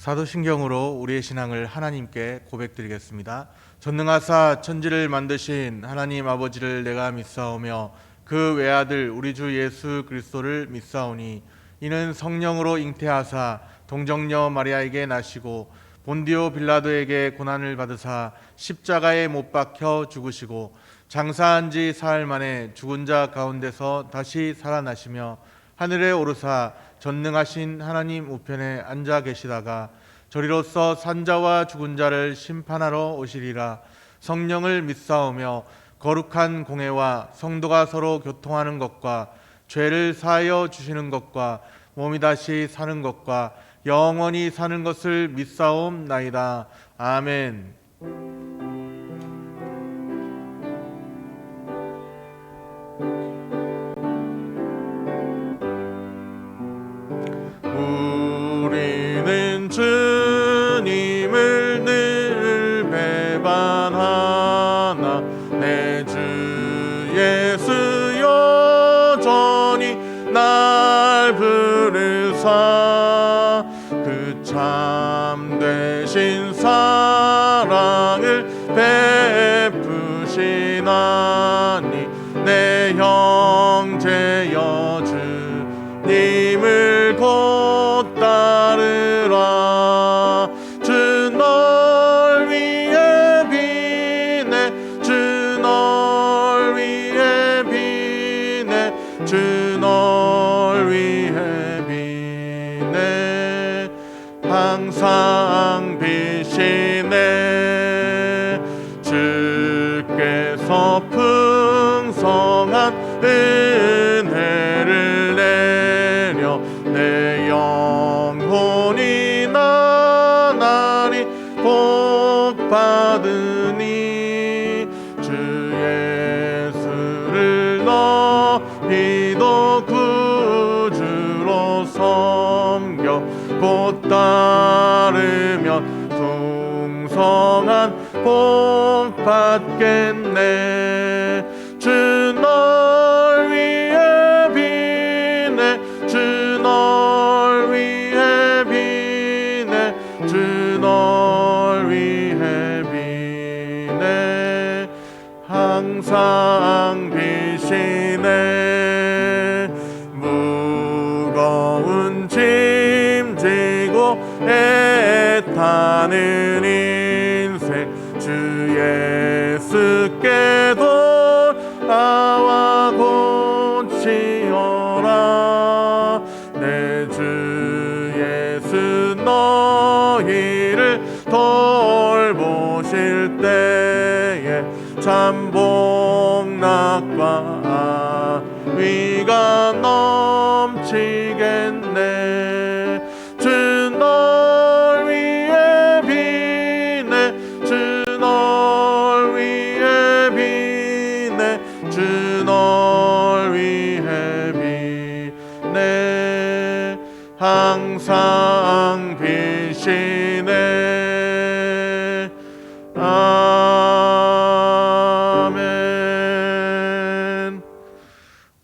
사도신경으로 우리의 신앙을 하나님께 고백드리겠습니다. 전능하사 천지를 만드신 하나님 아버지를 내가 믿사오며 그 외아들 우리 주 예수 그리스도를 믿사오니 이는 성령으로 잉태하사 동정녀 마리아에게 나시고 본디오 빌라도에게 고난을 받으사 십자가에 못 박혀 죽으시고 장사한 지 사흘 만에 죽은 자 가운데서 다시 살아나시며 하늘에 오르사 전능하신 하나님 우편에 앉아 계시다가 저리로서 산자와 죽은 자를 심판하러 오시리라. 성령을 믿사오며 거룩한 공회와 성도가 서로 교통하는 것과 죄를 사하여 주시는 것과 몸이 다시 사는 것과 영원히 사는 것을 믿사옵나이다. 아멘. 우리는 주님을 늘 배반하나 내 주 예수 여전히 날 부르사 그 참되신 사랑을 베푸시나니 내 형제여 주님을 곧 따르라. 주 널 위해 비네 주 널 위해 비네 주 널 위해 비네 항상 비시네. 주께서 풍성한 은혜를 내려 내 영혼이 나날이 복 받으니 주 예수를 너희도 구주로 섬겨 곧 따르면 풍성한 복 받겠네. 주 널 위해 비네 주 널 위해 비네 주 널 위해 비네 항상 비시네. 무거운 짐 지고 애타는 인생 주 예수께 돌아와 고치어라. 내 주 예수 너희를 돌보실 때에 참 복락과 위가 넘치겠네. 주 널 위해 비네 주 널 위해 비네 주 널 위해 비네 항상 비시네. 아멘.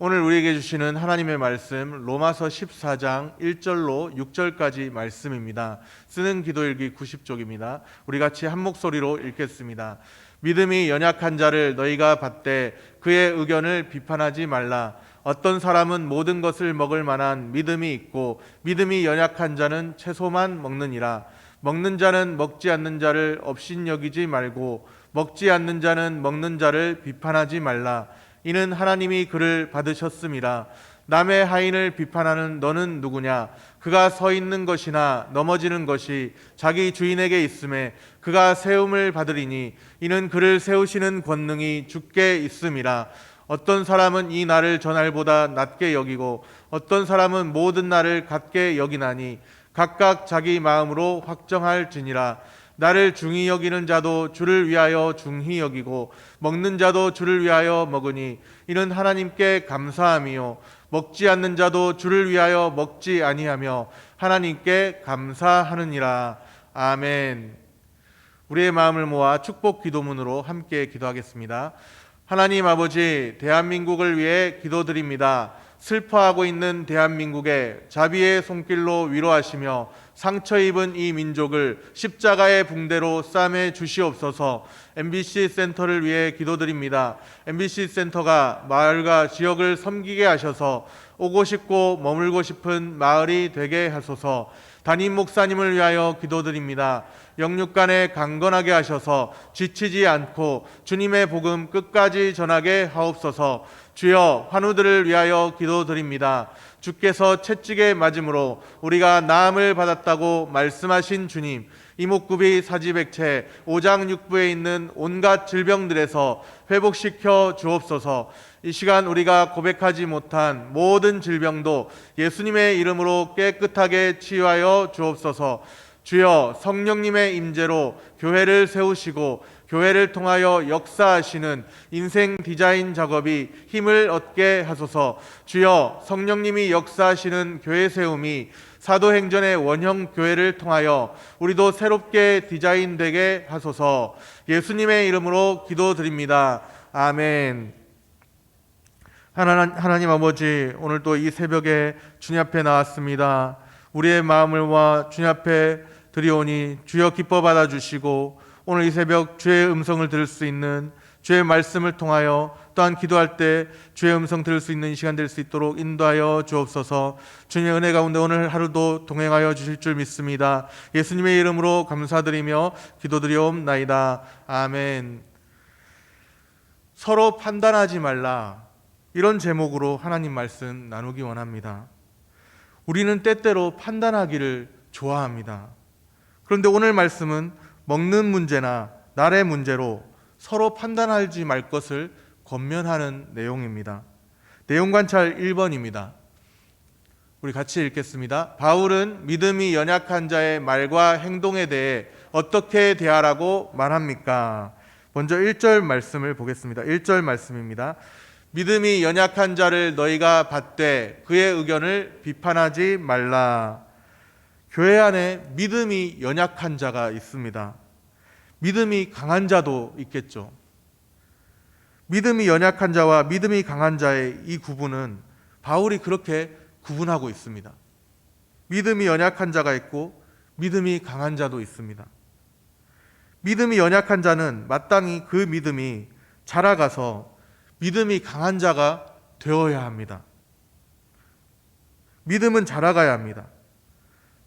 오늘 우리에게 주시는 하나님의 말씀 로마서 14장 1절로 6절까지 말씀입니다. 쓰는 기도일기 90쪽입니다. 우리 같이 한 목소리로 읽겠습니다. 믿음이 연약한 자를 너희가 받되 그의 의견을 비판하지 말라. 어떤 사람은 모든 것을 먹을 만한 믿음이 있고 믿음이 연약한 자는 채소만 먹느니라. 먹는 자는 먹지 않는 자를 업신여기지 말고 먹지 않는 자는 먹는 자를 비판하지 말라. 이는 하나님이 그를 받으셨음이라. 남의 하인을 비판하는 너는 누구냐? 그가 서 있는 것이나 넘어지는 것이 자기 주인에게 있음에 그가 세움을 받으리니 이는 그를 세우시는 권능이 주께 있음이라. 어떤 사람은 이 날을 저 날보다 낮게 여기고 어떤 사람은 모든 날을 같게 여기나니 각각 자기 마음으로 확정할지니라. 나를 중히 여기는 자도 주를 위하여 중히 여기고 먹는 자도 주를 위하여 먹으니 이는 하나님께 감사함이요 먹지 않는 자도 주를 위하여 먹지 아니하며 하나님께 감사하느니라. 아멘. 우리의 마음을 모아 축복 기도문으로 함께 기도하겠습니다. 하나님 아버지, 대한민국을 위해 기도드립니다. 슬퍼하고 있는 대한민국의 자비의 손길로 위로하시며 상처 입은 이 민족을 십자가의 붕대로 싸매 주시옵소서. MBC 센터를 위해 기도드립니다. MBC 센터가 마을과 지역을 섬기게 하셔서 오고 싶고 머물고 싶은 마을이 되게 하소서. 담임 목사님을 위하여 기도드립니다. 영육간에 강건하게 하셔서 지치지 않고 주님의 복음 끝까지 전하게 하옵소서. 주여, 환우들을 위하여 기도드립니다. 주께서 채찍에 맞음으로 우리가 나음을 받았다고 말씀하신 주님, 이목구비 사지백체 5장 6부에 있는 온갖 질병들에서 회복시켜 주옵소서. 이 시간 우리가 고백하지 못한 모든 질병도 예수님의 이름으로 깨끗하게 치유하여 주옵소서. 주여, 성령님의 임재로 교회를 세우시고 교회를 통하여 역사하시는 인생 디자인 작업이 힘을 얻게 하소서. 주여, 성령님이 역사하시는 교회 세움이 사도행전의 원형 교회를 통하여 우리도 새롭게 디자인되게 하소서. 예수님의 이름으로 기도드립니다. 아멘. 하나님 아버지, 오늘도 이 새벽에 주님 앞에 나왔습니다. 우리의 마음을 모아 주님 앞에 드리오니 주여 기뻐 받아주시고 오늘 이 새벽 주의 음성을 들을 수 있는, 주의 말씀을 통하여 또한 기도할 때 주의 음성 들을 수 있는 시간 될 수 있도록 인도하여 주옵소서. 주님의 은혜 가운데 오늘 하루도 동행하여 주실 줄 믿습니다. 예수님의 이름으로 감사드리며 기도드리옵나이다. 아멘. 서로 판단하지 말라, 이런 제목으로 하나님 말씀 나누기 원합니다. 우리는 때때로 판단하기를 좋아합니다. 그런데 오늘 말씀은 먹는 문제나 날의 문제로 서로 판단하지 말 것을 권면하는 내용입니다. 내용 관찰 1번입니다. 우리 같이 읽겠습니다. 바울은 믿음이 연약한 자의 말과 행동에 대해 어떻게 대하라고 말합니까? 먼저 1절 말씀을 보겠습니다. 1절 말씀입니다. 믿음이 연약한 자를 너희가 받되 그의 의견을 비판하지 말라. 교회 안에 믿음이 연약한 자가 있습니다. 믿음이 강한 자도 있겠죠. 믿음이 연약한 자와 믿음이 강한 자의 이 구분은 바울이 그렇게 구분하고 있습니다. 믿음이 연약한 자가 있고 믿음이 강한 자도 있습니다. 믿음이 연약한 자는 마땅히 그 믿음이 자라가서 믿음이 강한 자가 되어야 합니다. 믿음은 자라가야 합니다.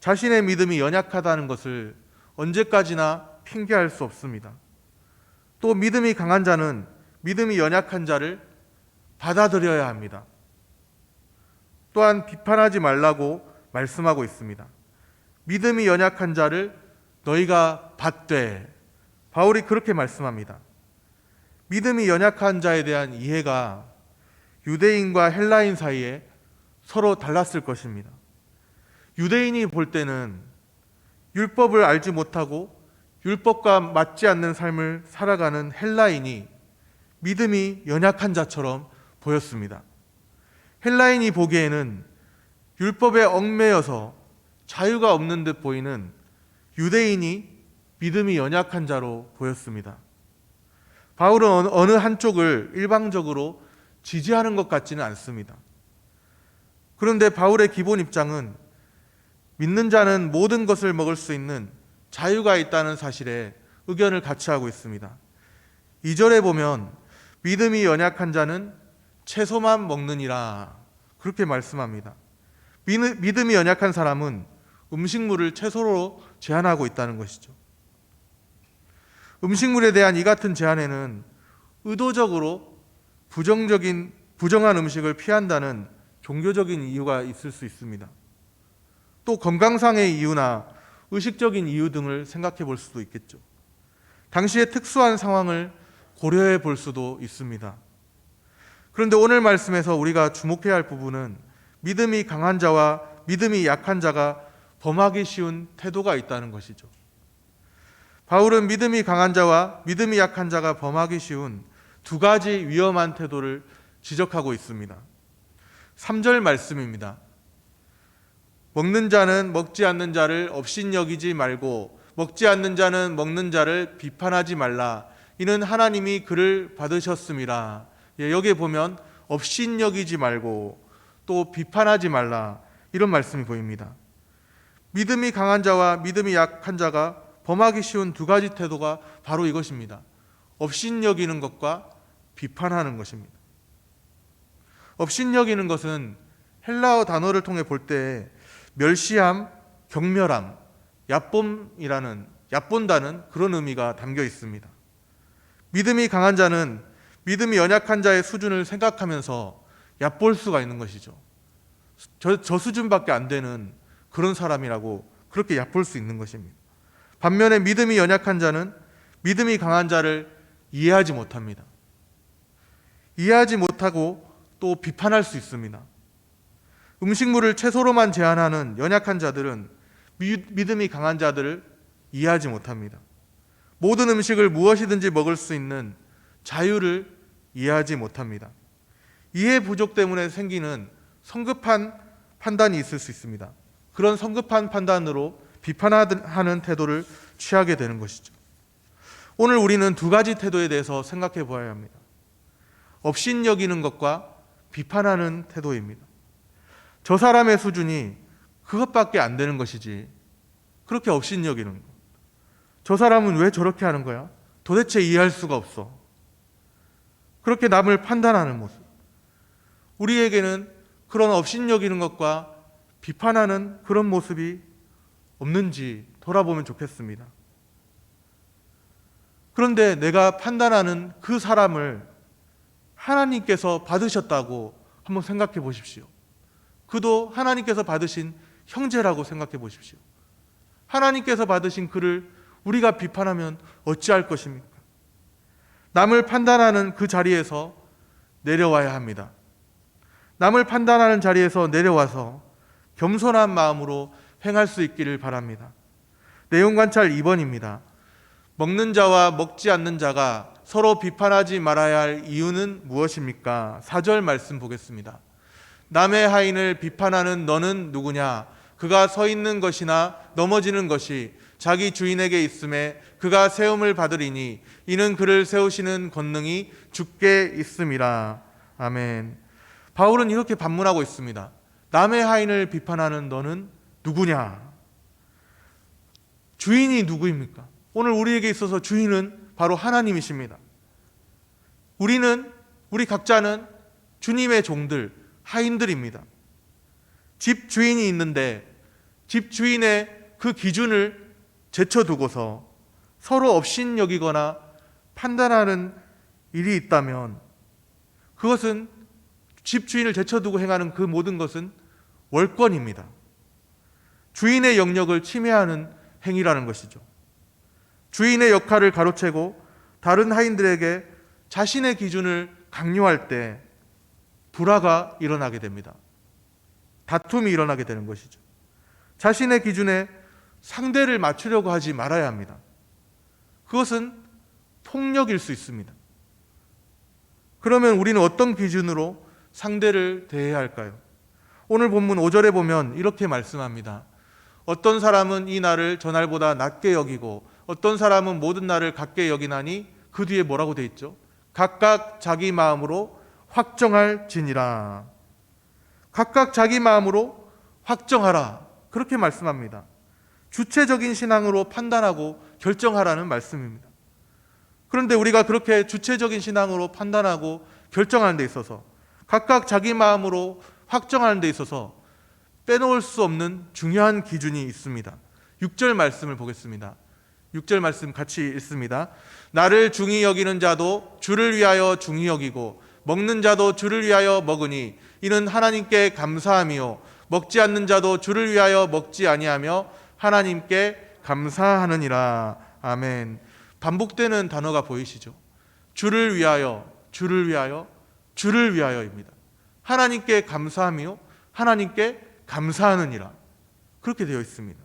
자신의 믿음이 연약하다는 것을 언제까지나 핑계할 수 없습니다. 또 믿음이 강한 자는 믿음이 연약한 자를 받아들여야 합니다. 또한 비판하지 말라고 말씀하고 있습니다. 믿음이 연약한 자를 너희가 받되, 바울이 그렇게 말씀합니다. 믿음이 연약한 자에 대한 이해가 유대인과 헬라인 사이에 서로 달랐을 것입니다. 유대인이 볼 때는 율법을 알지 못하고 율법과 맞지 않는 삶을 살아가는 헬라인이 믿음이 연약한 자처럼 보였습니다. 헬라인이 보기에는 율법에 얽매여서 자유가 없는 듯 보이는 유대인이 믿음이 연약한 자로 보였습니다. 바울은 어느 한쪽을 일방적으로 지지하는 것 같지는 않습니다. 그런데 바울의 기본 입장은 믿는 자는 모든 것을 먹을 수 있는 자유가 있다는 사실에 의견을 같이 하고 있습니다. 2절에 보면 믿음이 연약한 자는 채소만 먹느니라, 그렇게 말씀합니다. 믿음이 연약한 사람은 음식물을 채소로 제한하고 있다는 것이죠. 음식물에 대한 이 같은 제한에는 의도적으로 부정한 음식을 피한다는 종교적인 이유가 있을 수 있습니다. 또 건강상의 이유나 의식적인 이유 등을 생각해 볼 수도 있겠죠. 당시의 특수한 상황을 고려해 볼 수도 있습니다. 그런데 오늘 말씀에서 우리가 주목해야 할 부분은 믿음이 강한 자와 믿음이 약한 자가 범하기 쉬운 태도가 있다는 것이죠. 바울은 믿음이 강한 자와 믿음이 약한 자가 범하기 쉬운 두 가지 위험한 태도를 지적하고 있습니다. 3절 말씀입니다. 먹는 자는 먹지 않는 자를 업신여기지 말고 먹지 않는 자는 먹는 자를 비판하지 말라. 이는 하나님이 그를 받으셨음이라. 여기에 보면 업신여기지 말고, 또 비판하지 말라. 이런 말씀이 보입니다. 믿음이 강한 자와 믿음이 약한 자가 범하기 쉬운 두 가지 태도가 바로 이것입니다. 업신여기는 것과 비판하는 것입니다. 업신여기는 것은 헬라어 단어를 통해 볼 때 멸시함, 경멸함, 얕본다는 그런 의미가 담겨 있습니다. 믿음이 강한 자는 믿음이 연약한 자의 수준을 생각하면서 얕볼 수가 있는 것이죠. 저 수준밖에 안 되는 그런 사람이라고 그렇게 얕볼 수 있는 것입니다. 반면에 믿음이 연약한 자는 믿음이 강한 자를 이해하지 못합니다. 이해하지 못하고 또 비판할 수 있습니다. 음식물을 채소로만 제한하는 연약한 자들은 믿음이 강한 자들을 이해하지 못합니다. 모든 음식을 무엇이든지 먹을 수 있는 자유를 이해하지 못합니다. 이해 부족 때문에 생기는 성급한 판단이 있을 수 있습니다. 그런 성급한 판단으로 비판하는 태도를 취하게 되는 것이죠. 오늘 우리는 두 가지 태도에 대해서 생각해 보아야 합니다. 업신여기는 것과 비판하는 태도입니다. 저 사람의 수준이 그것밖에 안 되는 것이지 그렇게 업신여기는 것. 저 사람은 왜 저렇게 하는 거야? 도대체 이해할 수가 없어. 그렇게 남을 판단하는 모습. 우리에게는 그런 업신여기는 것과 비판하는 그런 모습이 없는지 돌아보면 좋겠습니다. 그런데 내가 판단하는 그 사람을 하나님께서 받으셨다고 한번 생각해 보십시오. 그도 하나님께서 받으신 형제라고 생각해 보십시오. 하나님께서 받으신 그를 우리가 비판하면 어찌할 것입니까? 남을 판단하는 그 자리에서 내려와야 합니다. 남을 판단하는 자리에서 내려와서 겸손한 마음으로 행할 수 있기를 바랍니다. 내용 관찰 2번입니다. 먹는 자와 먹지 않는 자가 서로 비판하지 말아야 할 이유는 무엇입니까? 4절 말씀 보겠습니다. 남의 하인을 비판하는 너는 누구냐? 그가 서 있는 것이나 넘어지는 것이 자기 주인에게 있음에 그가 세움을 받으리니 이는 그를 세우시는 권능이 주께 있음이라. 아멘. 바울은 이렇게 반문하고 있습니다. 남의 하인을 비판하는 너는 누구냐? 주인이 누구입니까? 오늘 우리에게 있어서 주인은 바로 하나님이십니다. 우리 각자는 주님의 종들, 하인들입니다. 집 주인이 있는데 집 주인의 그 기준을 제쳐두고서 서로 업신여기거나 판단하는 일이 있다면 그것은 집 주인을 제쳐두고 행하는 그 모든 것은 월권입니다. 주인의 영역을 침해하는 행위라는 것이죠. 주인의 역할을 가로채고 다른 하인들에게 자신의 기준을 강요할 때 불화가 일어나게 됩니다. 다툼이 일어나게 되는 것이죠. 자신의 기준에 상대를 맞추려고 하지 말아야 합니다. 그것은 폭력일 수 있습니다. 그러면 우리는 어떤 기준으로 상대를 대해야 할까요? 오늘 본문 5절에 보면 이렇게 말씀합니다. 어떤 사람은 이 날을 저 날보다 낮게 여기고 어떤 사람은 모든 날을 같게 여기나니 그 뒤에 뭐라고 돼 있죠? 각각 자기 마음으로 확정할지니라. 각각 자기 마음으로 확정하라. 그렇게 말씀합니다. 주체적인 신앙으로 판단하고 결정하라는 말씀입니다. 그런데 우리가 그렇게 주체적인 신앙으로 판단하고 결정하는 데 있어서 각각 자기 마음으로 확정하는 데 있어서 빼놓을 수 없는 중요한 기준이 있습니다. 6절 말씀을 보겠습니다. 6절 말씀 같이 읽습니다. 나를 중히 여기는 자도 주를 위하여 중히 여기고 먹는 자도 주를 위하여 먹으니 이는 하나님께 감사함이요 먹지 않는 자도 주를 위하여 먹지 아니하며 하나님께 감사하느니라. 아멘. 반복되는 단어가 보이시죠? 주를 위하여, 주를 위하여, 주를 위하여입니다. 하나님께 감사함이요 하나님께 감사하느니라. 그렇게 되어 있습니다.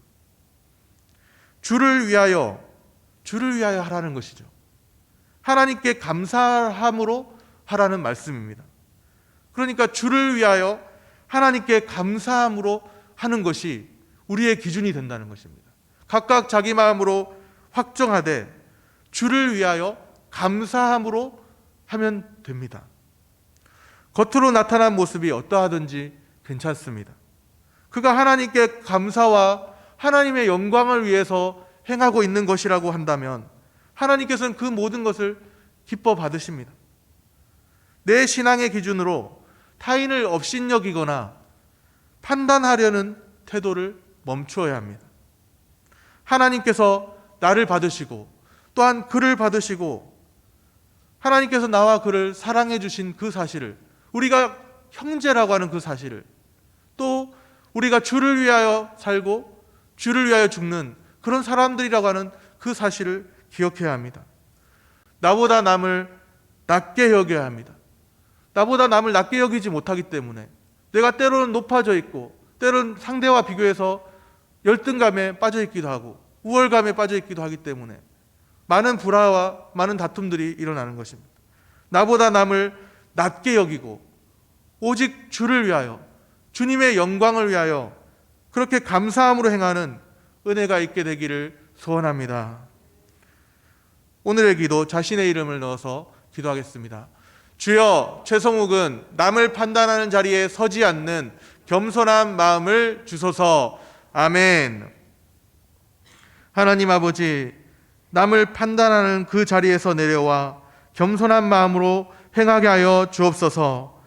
주를 위하여 하라는 것이죠. 하나님께 감사함으로 하라는 말씀입니다. 그러니까 주를 위하여 하나님께 감사함으로 하는 것이 우리의 기준이 된다는 것입니다. 각각 자기 마음으로 확정하되 주를 위하여 감사함으로 하면 됩니다. 겉으로 나타난 모습이 어떠하든지 괜찮습니다. 그가 하나님께 감사와 하나님의 영광을 위해서 행하고 있는 것이라고 한다면 하나님께서는 그 모든 것을 기뻐 받으십니다. 내 신앙의 기준으로 타인을 업신여기거나 판단하려는 태도를 멈추어야 합니다. 하나님께서 나를 받으시고 또한 그를 받으시고 하나님께서 나와 그를 사랑해 주신 그 사실을, 우리가 형제라고 하는 그 사실을, 또 우리가 주를 위하여 살고 주를 위하여 죽는 그런 사람들이라고 하는 그 사실을 기억해야 합니다. 나보다 남을 낮게 여겨야 합니다. 나보다 남을 낮게 여기지 못하기 때문에 내가 때로는 높아져 있고 때로는 상대와 비교해서 열등감에 빠져 있기도 하고 우월감에 빠져 있기도 하기 때문에 많은 불화와 많은 다툼들이 일어나는 것입니다. 나보다 남을 낮게 여기고 오직 주를 위하여, 주님의 영광을 위하여 그렇게 감사함으로 행하는 은혜가 있게 되기를 소원합니다. 오늘의 기도, 자신의 이름을 넣어서 기도하겠습니다. 주여, 최성욱은 남을 판단하는 자리에 서지 않는 겸손한 마음을 주소서. 아멘. 하나님 아버지, 남을 판단하는 그 자리에서 내려와 겸손한 마음으로 행하게 하여 주옵소서.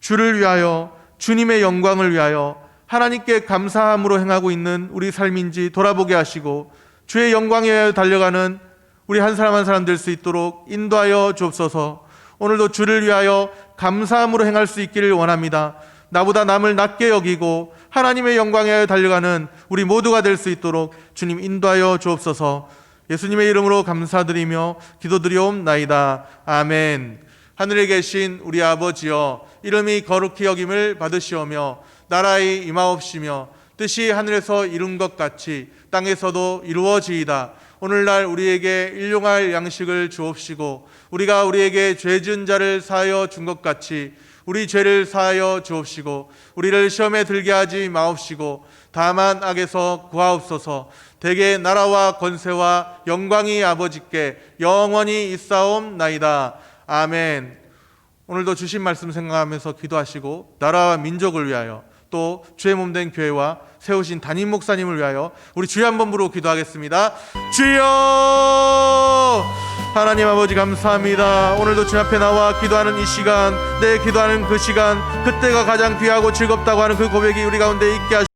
주를 위하여, 주님의 영광을 위하여 하나님께 감사함으로 행하고 있는 우리 삶인지 돌아보게 하시고 주의 영광에 위하여 달려가는 우리 한 사람 한 사람 될 수 있도록 인도하여 주옵소서. 오늘도 주를 위하여 감사함으로 행할 수 있기를 원합니다. 나보다 남을 낮게 여기고 하나님의 영광에 위하여 달려가는 우리 모두가 될 수 있도록 주님 인도하여 주옵소서. 예수님의 이름으로 감사드리며 기도드리옵나이다. 아멘. 하늘에 계신 우리 아버지여, 이름이 거룩히 여김을 받으시오며 나라의 임하옵시며 뜻이 하늘에서 이룬 것 같이 땅에서도 이루어지이다. 오늘날 우리에게 일용할 양식을 주옵시고 우리가 우리에게 죄 지은 자를 사하여 준 것 같이 우리 죄를 사하여 주옵시고 우리를 시험에 들게 하지 마옵시고 다만 악에서 구하옵소서. 대개 나라와 권세와 영광이 아버지께 영원히 있사옵나이다. 아멘. 오늘도 주신 말씀 생각하면서 기도하시고 나라와 민족을 위하여 또 주의 몸된 교회와 세우신 담임 목사님을 위하여 우리 주여 한번 부르고 기도하겠습니다. 주여! 하나님 아버지 감사합니다. 오늘도 주 앞에 나와 기도하는 이 시간, 내 기도하는 그 시간, 그때가 가장 귀하고 즐겁다고 하는 그 고백이 우리 가운데 있게 하시옵소서.